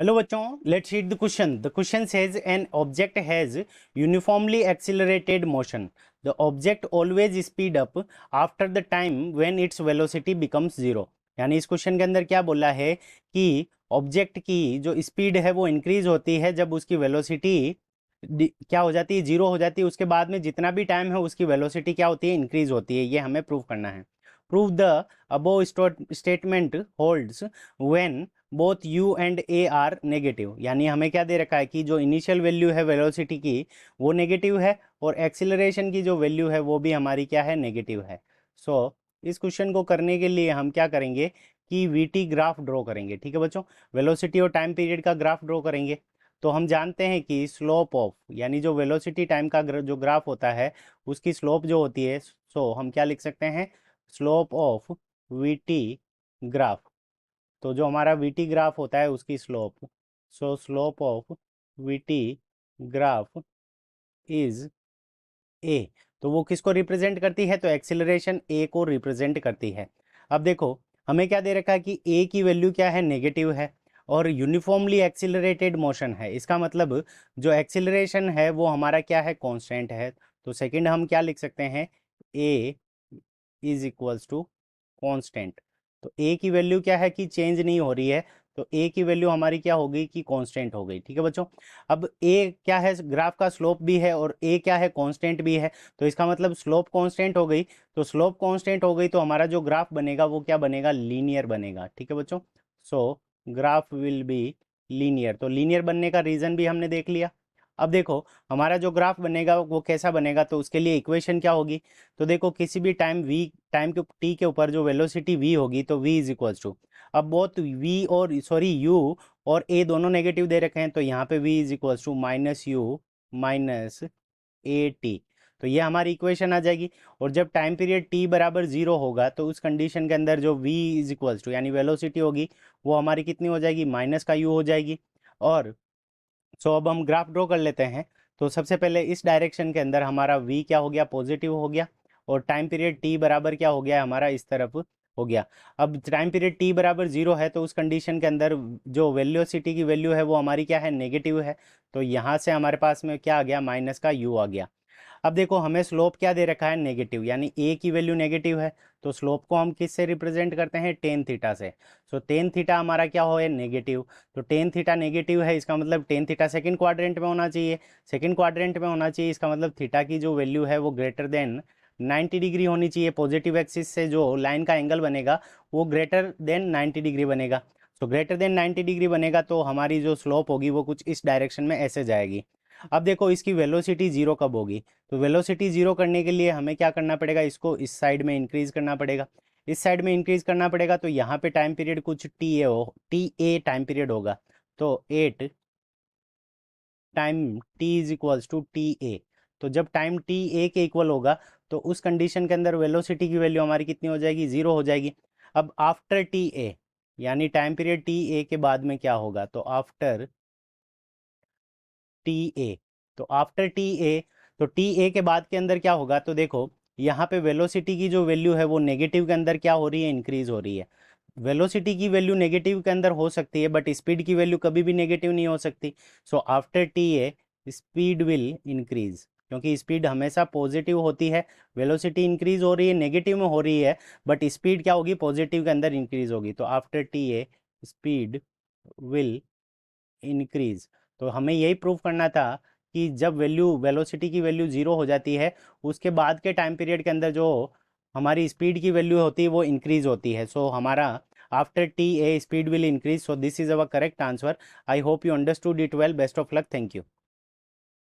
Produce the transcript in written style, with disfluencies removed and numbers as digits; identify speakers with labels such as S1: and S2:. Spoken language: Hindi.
S1: हेलो बच्चों, let's read the question. The question says an object has uniformly accelerated motion. The object always speed up after the time when its velocity becomes zero. यानी इस क्वेश्चन के अंदर क्या बोला है कि ऑब्जेक्ट की जो स्पीड है वो इंक्रीज होती है जब उसकी वेलोसिटी क्या हो जाती है, जीरो हो जाती है. उसके बाद में जितना भी टाइम है उसकी वेलोसिटी क्या होती है, इंक्रीज होती है. ये हमें प्रूव करना है. Prove the above statement holds when both u and a are negative. यानी हमें क्या दे रखा है कि जो इनिशियल वैल्यू है वेलोसिटी की वो नेगेटिव है और एक्सिलरेशन की जो वैल्यू है वो भी हमारी क्या है, नेगेटिव है. सो इस क्वेश्चन को करने के लिए हम क्या करेंगे कि वीटी ग्राफ ड्रॉ करेंगे. ठीक है बच्चों, वेलोसिटी और टाइम पीरियड का ग्राफ ड्रॉ करेंगे. तो हम जानते हैं कि स्लोप ऑफ, यानी जो वेलोसिटी टाइम का जो ग्राफ होता है उसकी स्लोप जो होती है, सो हम क्या लिख सकते हैं, स्लोप ऑफ वीटी ग्राफ. तो जो हमारा वीटी ग्राफ होता है उसकी slope, so slope of VT graph is a. तो वो किसको रिप्रेजेंट करती है, तो एक्सिलरेशन ए को रिप्रेजेंट करती है. अब देखो हमें क्या दे रखा है कि ए की वैल्यू क्या है, नेगेटिव है और यूनिफॉर्मली एक्सिलरेटेड मोशन है. इसका मतलब जो एक्सिलरेशन है वो हमारा क्या है, कांस्टेंट है. तो सेकंड हम क्या लिख सकते हैं, ए इज इक्वल्स टू कांस्टेंट. तो ए की वैल्यू क्या है कि चेंज नहीं हो रही है, तो ए की वैल्यू हमारी क्या हो गई कि कांस्टेंट हो गई. ठीक है बच्चों, अब ए क्या है, ग्राफ का स्लोप भी है और ए क्या है, कांस्टेंट भी है. तो इसका मतलब स्लोप कांस्टेंट हो गई. तो स्लोप कांस्टेंट हो गई तो हमारा जो ग्राफ बनेगा वो क्या बनेगा, लीनियर बनेगा. ठीक है बच्चों, सो ग्राफ विल बी लीनियर. तो लीनियर बनने का रीजन भी हमने देख लिया. अब देखो हमारा जो ग्राफ बनेगा वो कैसा बनेगा, तो उसके लिए इक्वेशन क्या होगी. तो देखो किसी भी टाइम v, टाइम के टी के ऊपर जो वेलोसिटी v होगी तो v इज इक्वल्स टू, अब बहुत v और सॉरी u और a दोनों नेगेटिव दे रखे हैं तो यहाँ पे v is equals to minus u minus a t. तो ये हमारी इक्वेशन आ जाएगी. और जब टाइम पीरियड t बराबर जीरो होगा तो उस कंडीशन के अंदर जो v इज इक्वल्स टू यानी वेलोसिटी होगी वो हमारी कितनी हो जाएगी, माइनस का u हो जाएगी. और सो अब हम ग्राफ ड्रॉ कर लेते हैं. तो सबसे पहले इस डायरेक्शन के अंदर हमारा v क्या हो गया, पॉजिटिव हो गया. और टाइम पीरियड t बराबर क्या हो गया हमारा, इस तरफ हो गया. अब टाइम पीरियड t बराबर जीरो है तो उस कंडीशन के अंदर जो वेलोसिटी की वैल्यू है वो हमारी क्या है, नेगेटिव है. तो यहाँ से हमारे पास में क्या आ गया, माइनस का u आ गया. अब देखो हमें स्लोप क्या दे रखा है, नेगेटिव, यानी ए की वैल्यू नेगेटिव है. तो स्लोप को हम किस से रिप्रेजेंट करते हैं, टेन थीटा से. सो टेन थीटा हमारा क्या हो है, नेगेटिव. तो टेन थीटा नेगेटिव है, इसका मतलब टेन थीटा सेकंड क्वाड्रेंट में होना चाहिए. सेकंड क्वाड्रेंट में होना चाहिए, इसका मतलब थीटा की जो वैल्यू है वो ग्रेटर देन 90 डिग्री होनी चाहिए. पॉजिटिव एक्सिस से जो लाइन का एंगल बनेगा वो ग्रेटर देन 90 डिग्री बनेगा. तो ग्रेटर देन 90 डिग्री बनेगा तो हमारी जो स्लोप होगी वो कुछ इस डायरेक्शन में ऐसे जाएगी. अब देखो इसकी वेलोसिटी जीरो कब होगी, तो वेलोसिटी जीरो करने के लिए हमें क्या करना पड़ेगा, इसको इस साइड में इंक्रीज करना पड़ेगा. इस साइड में इंक्रीज करना पड़ेगा तो यहाँ पे टाइम पीरियड कुछ टी ए हो, टी ए टाइम पीरियड होगा. तो 8 time t is equals to t a. तो जब टाइम टी ए के इक्वल होगा तो उस कंडीशन के अंदर वेलोसिटी की वैल्यू हमारी कितनी हो जाएगी, जीरो हो जाएगी. अब आफ्टर टी ए यानी टाइम पीरियड टी ए के बाद में क्या होगा, तो आफ्टर टी ए. तो आफ्टर टी ए, तो टी ए के बाद के अंदर क्या होगा, तो देखो यहाँ पे वेलोसिटी की जो वैल्यू है वो नेगेटिव के अंदर क्या हो रही है, इंक्रीज हो रही है. वेलोसिटी की वैल्यू नेगेटिव के अंदर हो सकती है बट स्पीड की वैल्यू कभी भी नेगेटिव नहीं हो सकती. So after T A speed will increase, क्योंकि स्पीड हमेशा पॉजिटिव होती है. वेलोसिटी इंक्रीज हो रही है, नेगेटिव में हो रही है, बट स्पीड क्या होगी, पॉजिटिव के अंदर इंक्रीज होगी. तो after T A speed will increase. तो हमें यही प्रूव करना था कि जब वैल्यू वेलोसिटी की वैल्यू जीरो हो जाती है उसके बाद के टाइम पीरियड के अंदर जो हमारी स्पीड की वैल्यू होती है वो इंक्रीज होती है. सो हमारा after T A speed will increase. So this is our correct answer. I hope you understood it well. Best of luck. Thank you.